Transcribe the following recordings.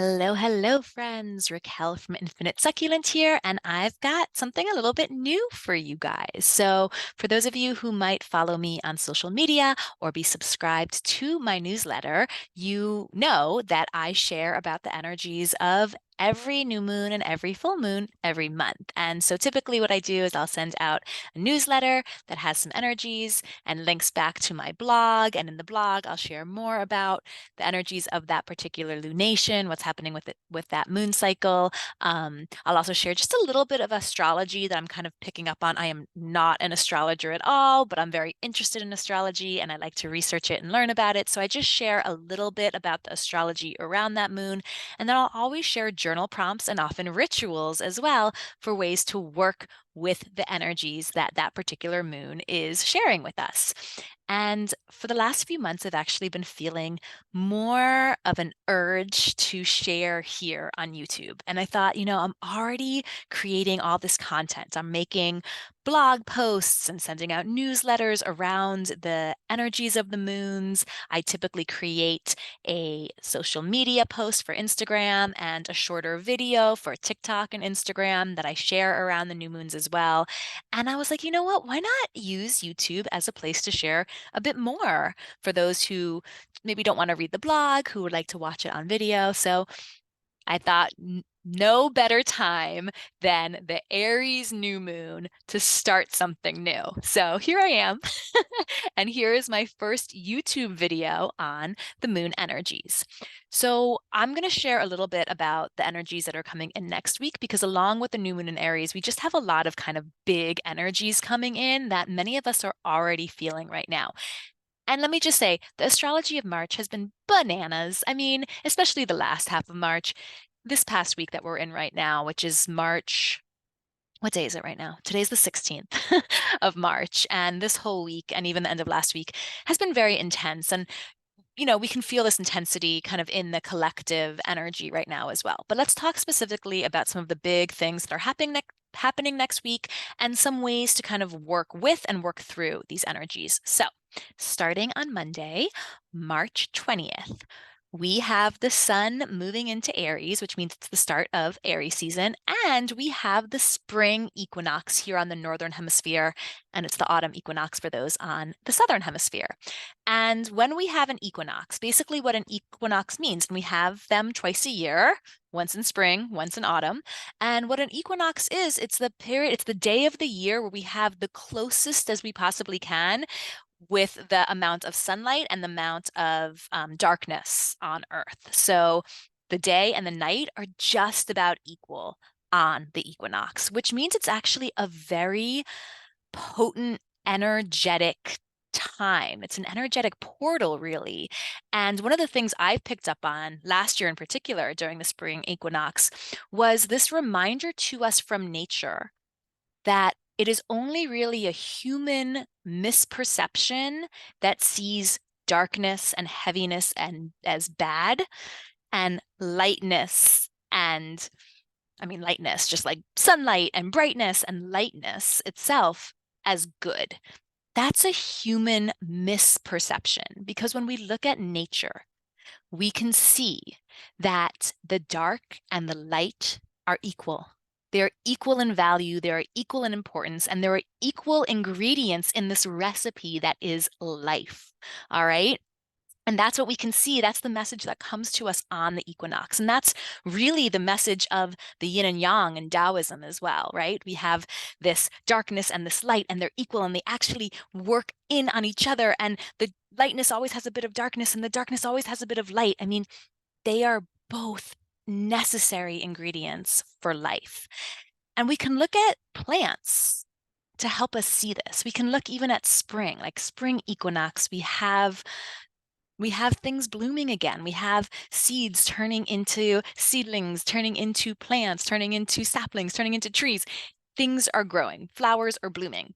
Hello, hello, friends. Raquel from Infinite Succulent here, and I've got something a little bit new for you guys. So, for those of you who might follow me on social media or be subscribed to my newsletter, you know that I share about the energies of every new moon and every full moon every month. And so, typically, what I do is I'll send out a newsletter that has some energies and links back to my blog. And in the blog, I'll share more about the energies of that particular lunation, what's happening with it with that moon cycle. I'll also share just a little bit of astrology that I'm kind of picking up on. I am not an astrologer at all, but I'm very interested in astrology and I like to research it and learn about it. So I just share a little bit about the astrology around that moon. And then I'll always share journal prompts and often rituals as well for ways to work with the energies that that particular moon is sharing with us. And for the last few months, I've actually been feeling more of an urge to share here on YouTube. And I thought, I'm already creating all this content. I'm making blog posts and sending out newsletters around the energies of the moons. I typically create a social media post for Instagram and a shorter video for TikTok and Instagram that I share around the new moons as well. And I was like, you know what? Why not use YouTube as a place to share a bit more for those who maybe don't want to read the blog, who would like to watch it on video? So I thought no better time than the Aries new moon to start something new. So here I am. And here is my first YouTube video on the moon energies. So I'm going to share a little bit about the energies that are coming in next week, because along with the new moon in Aries, we just have a lot of kind of big energies coming in that many of us are already feeling right now. And let me just say, the astrology of March has been bananas. I mean, especially the last half of March. This past week that we're in right now, which is March, what day is it right now? Today's the 16th of March. And this whole week and even the end of last week has been very intense. And, we can feel this intensity kind of in the collective energy right now as well. But let's talk specifically about some of the big things that are happening next week and some ways to kind of work with and work through these energies. So, starting on Monday, March 20th, we have the sun moving into Aries, which means it's the start of Aries season. And we have the spring equinox here on the northern hemisphere, and it's the autumn equinox for those on the southern hemisphere. And when we have an equinox, basically what an equinox means, and we have them twice a year, once in spring, once in autumn. And what an equinox is, it's the period, it's the day of the year where we have the closest as we possibly can with the amount of sunlight and the amount of darkness on Earth. So the day and the night are just about equal on the equinox, which means it's actually a very potent, energetic time. It's an energetic portal, really. And one of the things I've picked up on last year in particular during the spring equinox was this reminder to us from nature that it is only really a human misperception that sees darkness and heaviness and as bad, and lightness and lightness, just like sunlight and brightness and lightness itself, as good. That's a human misperception, because when we look at nature, we can see that the dark and the light are equal. They're equal in value, they're equal in importance, and there are equal ingredients in this recipe that is life. All right. And that's what we can see. That's the message that comes to us on the equinox. And that's really the message of the yin and yang in Taoism as well, right? We have this darkness and this light, and they're equal, and they actually work in on each other. And the lightness always has a bit of darkness, and the darkness always has a bit of light. I mean, they are both necessary ingredients for life. And we can look at plants to help us see this. We can look even at spring, like spring equinox. We have things blooming again. We have seeds turning into seedlings, turning into plants, turning into saplings, turning into trees. Things are growing. Flowers are blooming.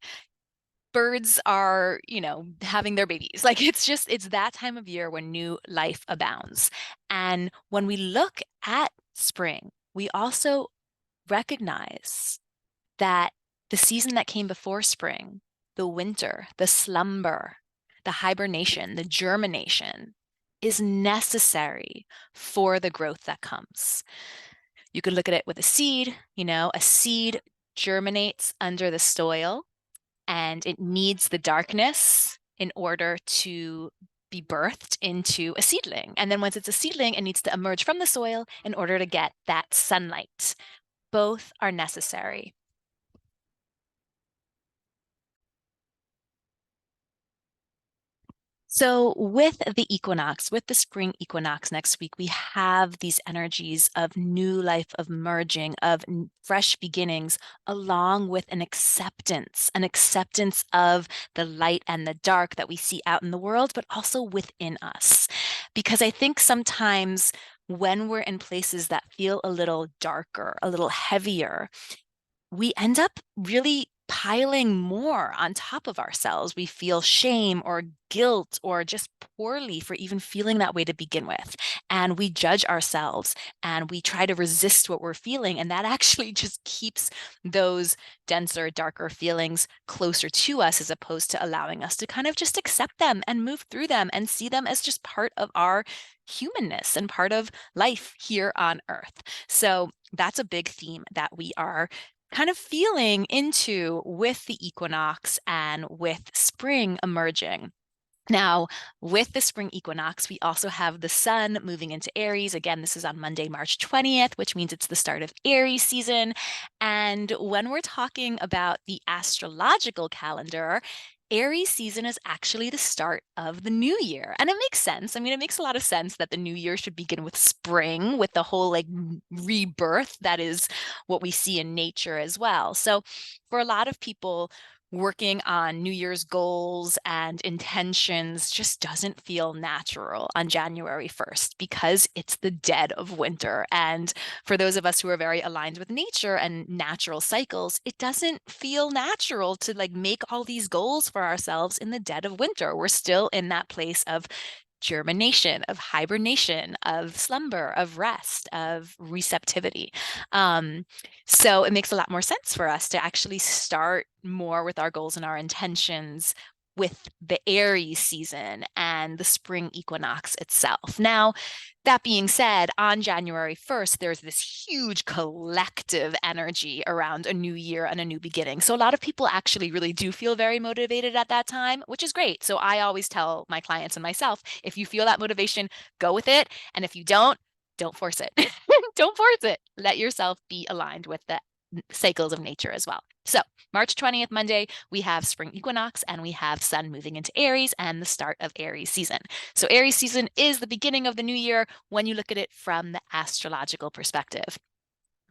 Birds are, having their babies. Like it's that time of year when new life abounds. And when we look at spring, we also recognize that the season that came before spring, the winter, the slumber, the hibernation, the germination, is necessary for the growth that comes. You could look at it with a seed, a seed germinates under the soil and it needs the darkness in order to be birthed into a seedling. And then once it's a seedling, it needs to emerge from the soil in order to get that sunlight. Both are necessary. So, with the equinox, with the spring equinox next week, we have these energies of new life, of merging, of fresh beginnings, along with an acceptance of the light and the dark that we see out in the world, but also within us. Because I think sometimes when we're in places that feel a little darker, a little heavier, we end up really piling more on top of ourselves. We feel shame or guilt or just poorly for even feeling that way to begin with. And we judge ourselves and we try to resist what we're feeling. And that actually just keeps those denser, darker feelings closer to us as opposed to allowing us to kind of just accept them and move through them and see them as just part of our humanness and part of life here on Earth. So that's a big theme that we are kind of feeling into with the equinox and with spring emerging. Now, with the spring equinox, we also have the sun moving into Aries. Again, this is on Monday, March 20th, which means it's the start of Aries season. And when we're talking about the astrological calendar, Aries season is actually the start of the new year. And it makes sense. I mean, it makes a lot of sense that the new year should begin with spring, with the whole like rebirth that is what we see in nature as well. So, for a lot of people, working on New Year's goals and intentions just doesn't feel natural on January 1st because it's the dead of winter. And for those of us who are very aligned with nature and natural cycles, it doesn't feel natural to like make all these goals for ourselves in the dead of winter. We're still in that place of germination, of hibernation, of slumber, of rest, of receptivity. Um, so it makes a lot more sense for us to actually start more with our goals and our intentions with the Aries season and the spring equinox itself. Now, that being said, on January 1st, there's this huge collective energy around a new year and a new beginning. So a lot of people actually really do feel very motivated at that time, which is great. So I always tell my clients and myself, if you feel that motivation, go with it. And if you don't force it. Don't force it. Let yourself be aligned with the cycles of nature as well. So, March 20th, Monday, we have spring equinox and we have sun moving into Aries and the start of Aries season. So, Aries season is the beginning of the new year when you look at it from the astrological perspective.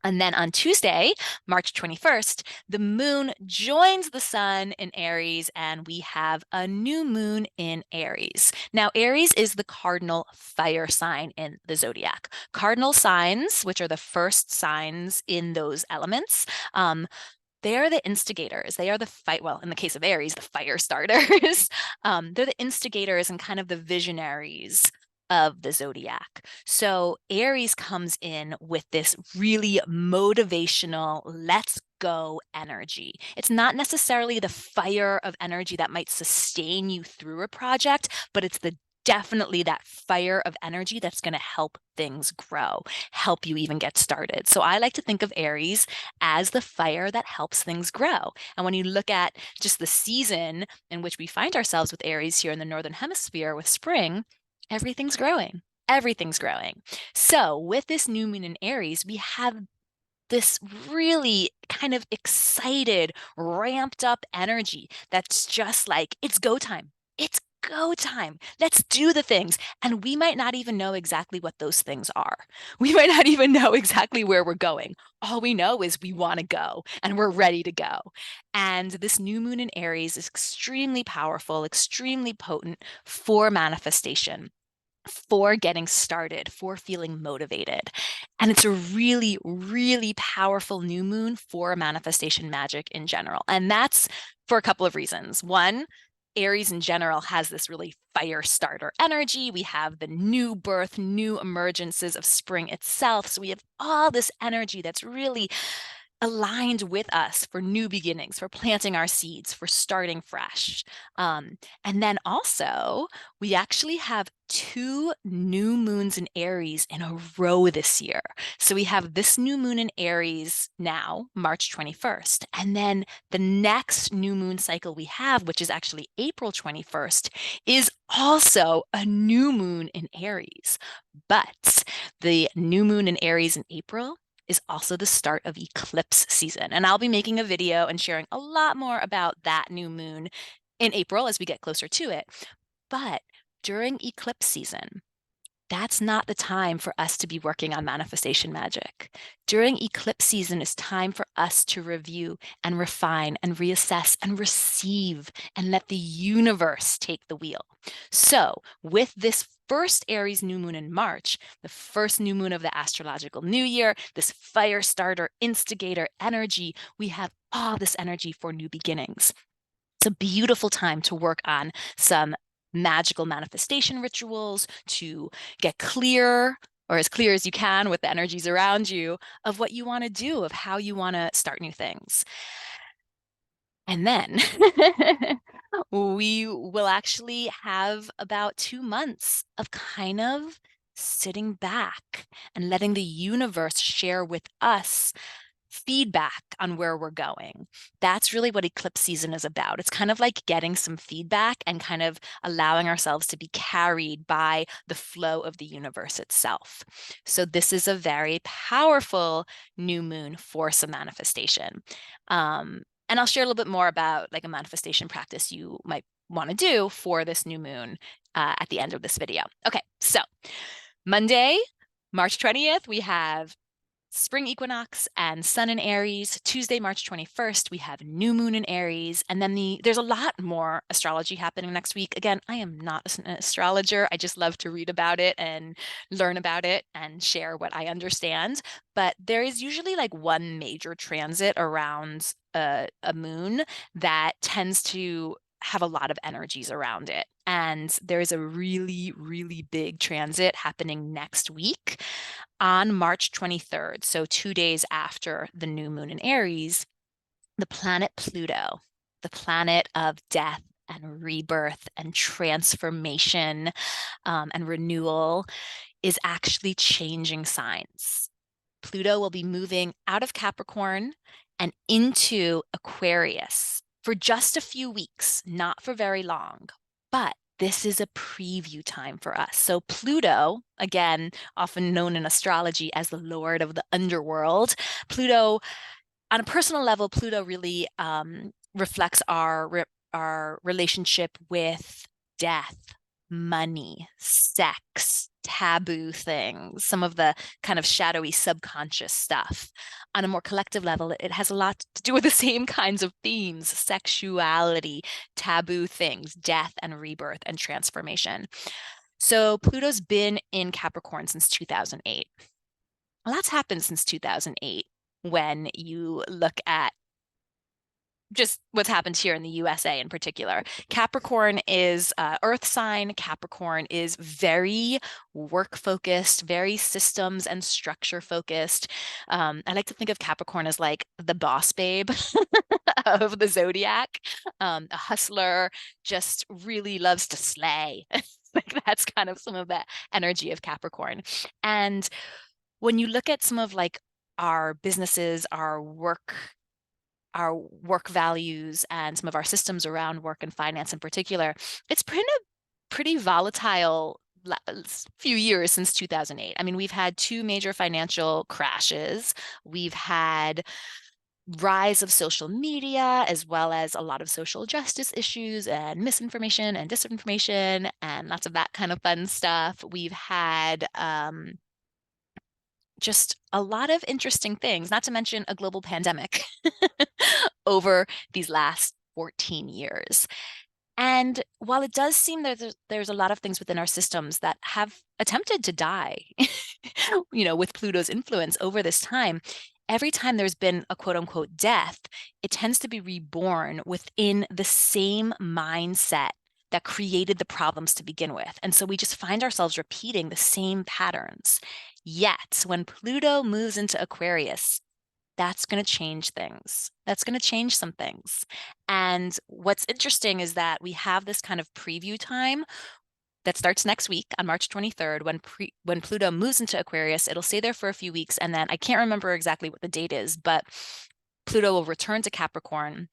And then on Tuesday, March 21st, the moon joins the sun in Aries, and we have a new moon in Aries. Now, Aries is the cardinal fire sign in the zodiac. Cardinal signs, which are the first signs in those elements, they are the instigators. They are the fight. Well, in the case of Aries, the fire starters. They're the instigators and kind of the visionaries of the zodiac. So Aries comes in with this really motivational, let's go energy. It's not necessarily the fire of energy that might sustain you through a project, but it's the definitely that fire of energy that's going to help things grow, help you even get started. So I like to think of Aries as the fire that helps things grow. And when you look at just the season in which we find ourselves with Aries here in the Northern Hemisphere with spring, everything's growing. Everything's growing. So with this new moon in Aries, we have this really kind of excited, ramped up energy that's just like, it's go time. It's go time. Let's do the things. And we might not even know exactly what those things are. We might not even know exactly where we're going. All we know is we want to go and we're ready to go. And this new moon in Aries is extremely powerful, extremely potent for manifestation, for getting started, for feeling motivated. And it's a really, really powerful new moon for manifestation magic in general. And that's for a couple of reasons. One, Aries in general has this really fire starter energy. We have the new birth, new emergences of spring itself. So we have all this energy that's really aligned with us for new beginnings, for planting our seeds, for starting fresh. And then also, we actually have two new moons in Aries in a row this year. So we have this new moon in Aries now, March 21st. And then the next new moon cycle we have, which is actually April 21st, is also a new moon in Aries. But the new moon in Aries in April is also the start of eclipse season. And I'll be making a video and sharing a lot more about that new moon in April as we get closer to it. But during eclipse season, that's not the time for us to be working on manifestation magic. During eclipse season is time for us to review and refine and reassess and receive and let the universe take the wheel. So with this first Aries new moon in March, the first new moon of the astrological new year, this fire starter, instigator energy, we have all this energy for new beginnings. It's a beautiful time to work on some magical manifestation rituals, to get clear or as clear as you can with the energies around you of what you want to do, of how you want to start new things. And then we will actually have about 2 months of kind of sitting back and letting the universe share with us feedback on where we're going. That's really what eclipse season is about. It's kind of like getting some feedback and kind of allowing ourselves to be carried by the flow of the universe itself. So this is a very powerful new moon for some manifestation. And I'll share a little bit more about like a manifestation practice you might want to do for this new moon at the end of this video. Okay, so Monday, March 20th, we have Spring Equinox and Sun in Aries. Tuesday, March 21st, we have new moon in Aries. And then there's a lot more astrology happening next week. Again, I am not an astrologer. I just love to read about it and learn about it and share what I understand. But there is usually like one major transit around a moon that tends to have a lot of energies around it. And there's a really, really big transit happening next week on March 23rd, so 2 days after the new moon in Aries. The planet Pluto, the planet of death and rebirth and transformation and renewal, is actually changing signs. Pluto will be moving out of Capricorn and into Aquarius for just a few weeks, not for very long, but this is a preview time for us. So Pluto, again, often known in astrology as the Lord of the underworld, Pluto, on a personal level, Pluto really reflects our relationship with death, money, sex, taboo things, some of the kind of shadowy subconscious stuff. On a more collective level, it has a lot to do with the same kinds of themes: sexuality, taboo things, death and rebirth and transformation. So Pluto's been in Capricorn since 2008. A lot's happened since 2008 when you look at just what's happened here in the USA in particular. Capricorn is Earth sign. Capricorn is very work focused, very systems and structure focused. I like to think of Capricorn as like the boss babe of the zodiac, a hustler, just really loves to slay. Like that's kind of some of the energy of Capricorn. And when you look at some of like our businesses, our work values and some of our systems around work and finance in particular, it's been a pretty volatile few years since 2008. I mean, we've had two major financial crashes. We've had rise of social media, as well as a lot of social justice issues and misinformation and disinformation and lots of that kind of fun stuff. We've had just a lot of interesting things, not to mention a global pandemic over these last 14 years. And while it does seem that there's a lot of things within our systems that have attempted to die, with Pluto's influence over this time, every time there's been a quote unquote death, it tends to be reborn within the same mindset that created the problems to begin with. And so we just find ourselves repeating the same patterns. Yet when Pluto moves into Aquarius, that's going to change things. That's going to change some things. And what's interesting is that we have this kind of preview time that starts next week on March 23rd when Pluto moves into Aquarius. It'll stay there for a few weeks, and then I can't remember exactly what the date is, but Pluto will return to Capricorn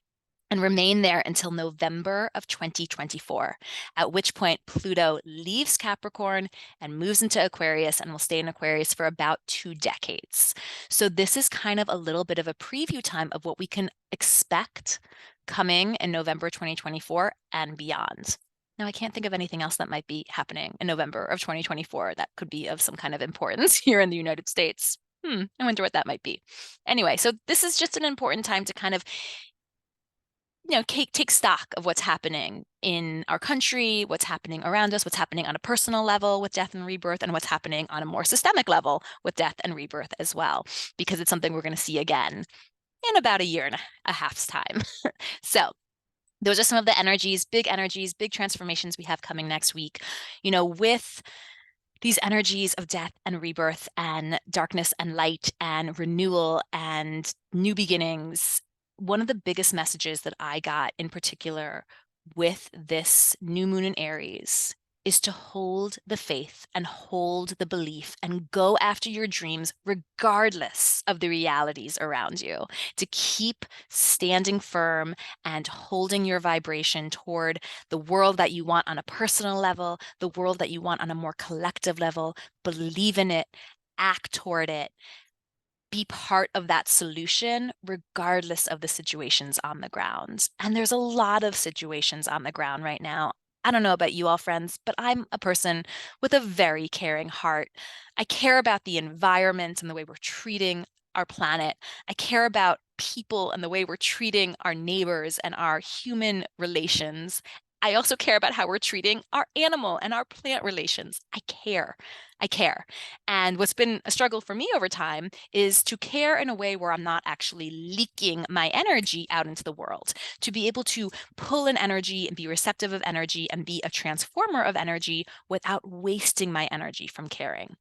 and remain there until November of 2024, at which point Pluto leaves Capricorn and moves into Aquarius and will stay in Aquarius for about 2 decades. So this is kind of a little bit of a preview time of what we can expect coming in November 2024 and beyond. Now, I can't think of anything else that might be happening in November of 2024 that could be of some kind of importance here in the United States. I wonder what that might be. Anyway, so this is just an important time to kind of take stock of what's happening in our country, what's happening around us, what's happening on a personal level with death and rebirth, and what's happening on a more systemic level with death and rebirth as well, because it's something we're going to see again in about a year and a half's time. So those are some of the energies, big transformations we have coming next week. With these energies of death and rebirth and darkness and light and renewal and new beginnings, one of the biggest messages that I got in particular with this new moon in Aries is to hold the faith and hold the belief and go after your dreams regardless of the realities around you, to keep standing firm and holding your vibration toward the world that you want on a personal level, the world that you want on a more collective level. Believe in it, act toward it, be part of that solution, regardless of the situations on the ground. And there's a lot of situations on the ground right now. I don't know about you all, friends, but I'm a person with a very caring heart. I care about the environment and the way we're treating our planet. I care about people and the way we're treating our neighbors and our human relations. I also care about how we're treating our animal and our plant relations. I care. I care. And what's been a struggle for me over time is to care in a way where I'm not actually leaking my energy out into the world, to be able to pull in energy and be receptive of energy and be a transformer of energy without wasting my energy from caring.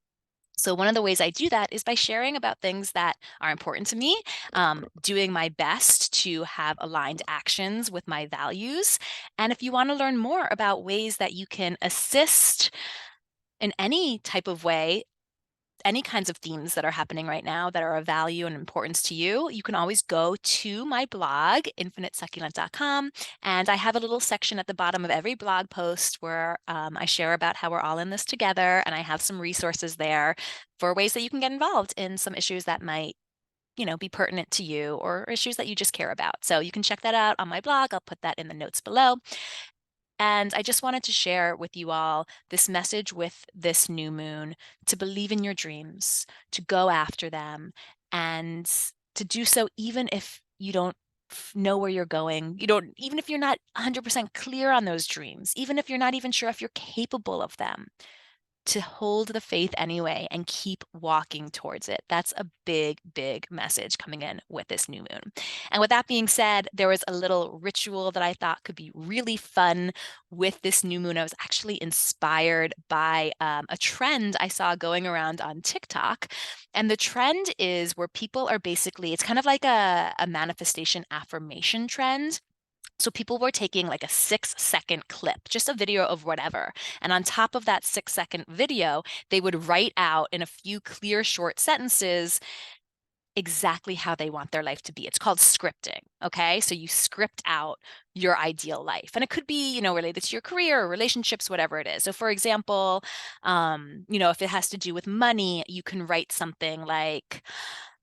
So one of the ways I do that is by sharing about things that are important to me, doing my best to have aligned actions with my values. And if you want to learn more about ways that you can assist in any type of way, any kinds of themes that are happening right now that are of value and importance to you, you can always go to my blog, infinitesucculent.com. And I have a little section at the bottom of every blog post where I share about how we're all in this together. And I have some resources there for ways that you can get involved in some issues that might be pertinent to you or issues that you just care about. So you can check that out on my blog. I'll put that in the notes below. And I just wanted to share with you all this message with this new moon, to believe in your dreams, to go after them, and to do so even if you don't know where you're going. Even if you're not 100% clear on those dreams, even if you're not even sure if you're capable of them, to hold the faith anyway and keep walking towards it. That's a big message coming in with this new moon. And with that being said, there was a little ritual that I thought could be really fun with this new moon. I was actually inspired by a trend I saw going around on TikTok. And the trend is where people are basically, it's kind of like a manifestation affirmation trend. So people were taking like a 6-second clip, just a video of whatever. And on top of that 6-second video, they would write out in a few clear, short sentences exactly how they want their life to be. It's called scripting. Okay. So you script out your ideal life. And it could be, related to your career or relationships, whatever it is. So for example, if it has to do with money, you can write something like,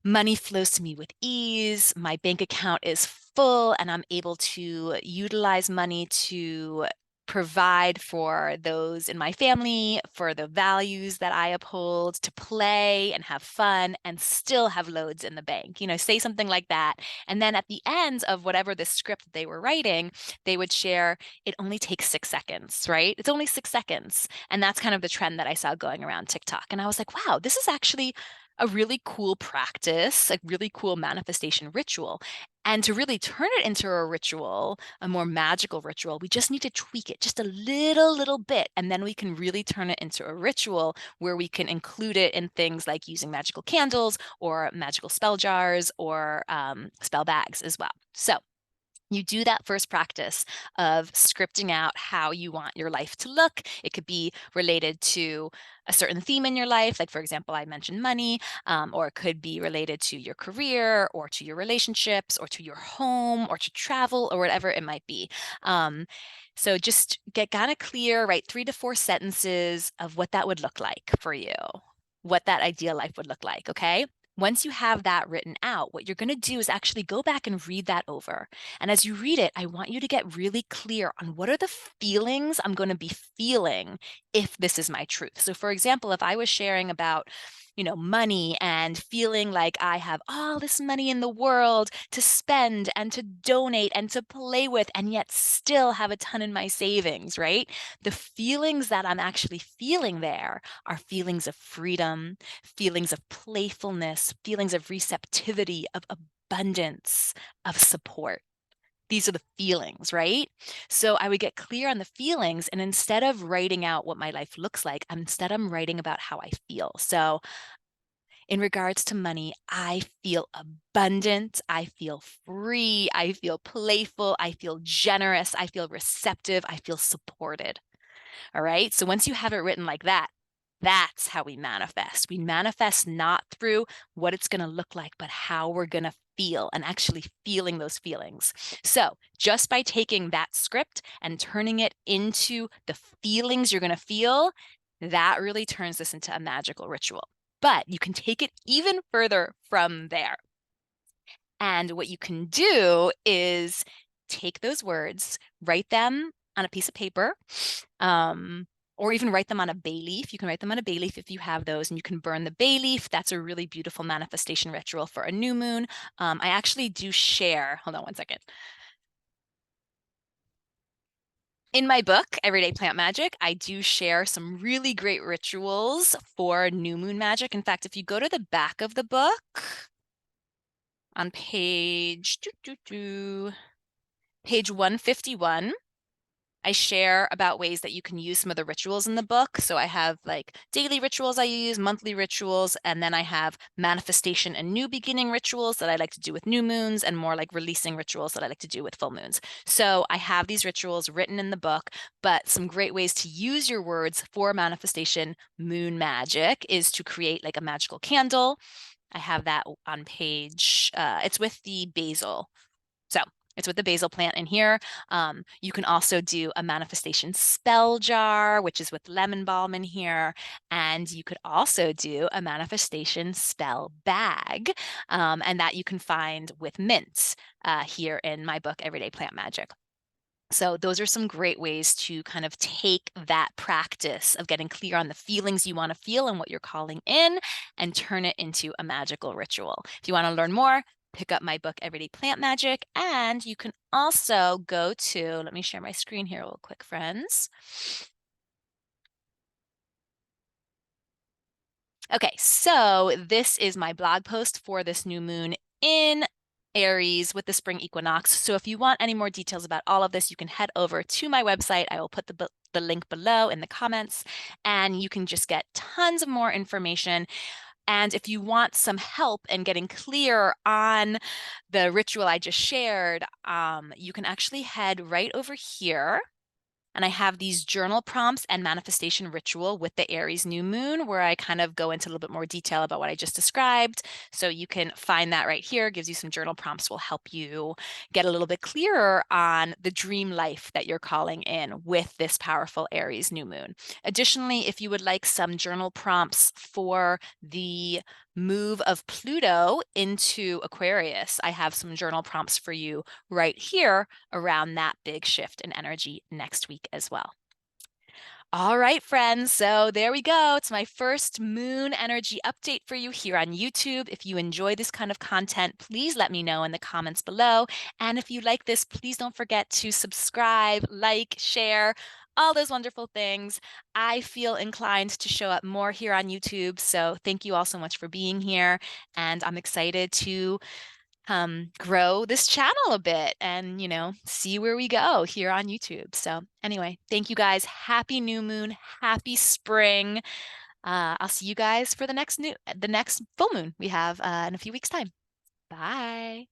money flows to me with ease. My bank account is full, and I'm able to utilize money to provide for those in my family, for the values that I uphold, to play and have fun and still have loads in the bank. Say something like that. And then at the end of whatever the script they were writing, they would share, it only takes 6 seconds, right? It's only 6 seconds. And that's kind of the trend that I saw going around TikTok. And I was like, wow, this is actually a really cool practice, a really cool manifestation ritual. And to really turn it into a ritual, a more magical ritual, we just need to tweak it just a little bit. And then we can really turn it into a ritual where we can include it in things like using magical candles or magical spell jars or spell bags as well. So you do that first practice of scripting out how you want your life to look. It could be related to a certain theme in your life, like, for example, I mentioned money, or it could be related to your career or to your relationships or to your home or to travel or whatever it might be. So just get kind of clear, write 3 to 4 sentences of what that would look like for you, what that ideal life would look like. Okay. Once you have that written out, what you're going to do is actually go back and read that over. And as you read it, I want you to get really clear on what are the feelings I'm going to be feeling if this is my truth. So, for example, if I was sharing about, money and feeling like I have all this money in the world to spend and to donate and to play with, and yet still have a ton in my savings, right? The feelings that I'm actually feeling there are feelings of freedom, feelings of playfulness, feelings of receptivity, of abundance, of support. These are the feelings, right? So I would get clear on the feelings. And instead of writing out what my life looks like, I'm writing about how I feel. So in regards to money, I feel abundant. I feel free. I feel playful. I feel generous. I feel receptive. I feel supported. All right. So once you have it written like that, that's how we manifest. We manifest not through what it's going to look like, but how we're going to feel and actually feeling those feelings. So just by taking that script and turning it into the feelings you're going to feel, that really turns this into a magical ritual. But you can take it even further from there. And what you can do is take those words, write them on a piece of paper, or even write them on a bay leaf. You can write them on a bay leaf if you have those, and you can burn the bay leaf. That's a really beautiful manifestation ritual for a new moon. I actually do share, hold on one second. In my book, Everyday Plant Magic, I do share some really great rituals for new moon magic. In fact, if you go to the back of the book on page 151, I share about ways that you can use some of the rituals in the book. So I have like daily rituals I use, monthly rituals, and then I have manifestation and new beginning rituals that I like to do with new moons, and more like releasing rituals that I like to do with full moons. So I have these rituals written in the book, but some great ways to use your words for manifestation moon magic is to create like a magical candle. I have that on it's with the basil. So it's with the basil plant in here. You can also do a manifestation spell jar, which is with lemon balm in here. And you could also do a manifestation spell bag, and that you can find with mints here in my book, Everyday Plant Magic. So those are some great ways to kind of take that practice of getting clear on the feelings you want to feel and what you're calling in and turn it into a magical ritual. If you want to learn more, pick up my book, Everyday Plant Magic. And you can also go to, let me share my screen here real quick, friends. Okay, so this is my blog post for this new moon in Aries with the spring equinox. So if you want any more details about all of this, you can head over to my website. I will put the link below in the comments, and you can just get tons of more information. And if you want some help in getting clear on the ritual I just shared, you can actually head right over here. And I have these journal prompts and manifestation ritual with the Aries new moon, where I kind of go into a little bit more detail about what I just described. So you can find that right here, gives you some journal prompts, will help you get a little bit clearer on the dream life that you're calling in with this powerful Aries new moon. Additionally, if you would like some journal prompts for the move of Pluto into Aquarius, I have some journal prompts for you right here around that big shift in energy next week as well. All right, friends. So there we go. It's my first moon energy update for you here on YouTube. If you enjoy this kind of content, please let me know in the comments below. And if you like this, please don't forget to subscribe, like, share. all those wonderful things. I feel inclined to show up more here on YouTube. So thank you all so much for being here. And I'm excited to grow this channel a bit and, see where we go here on YouTube. So anyway, thank you guys. Happy new moon. Happy spring. I'll see you guys for the next full moon we have in a few weeks' time. Bye.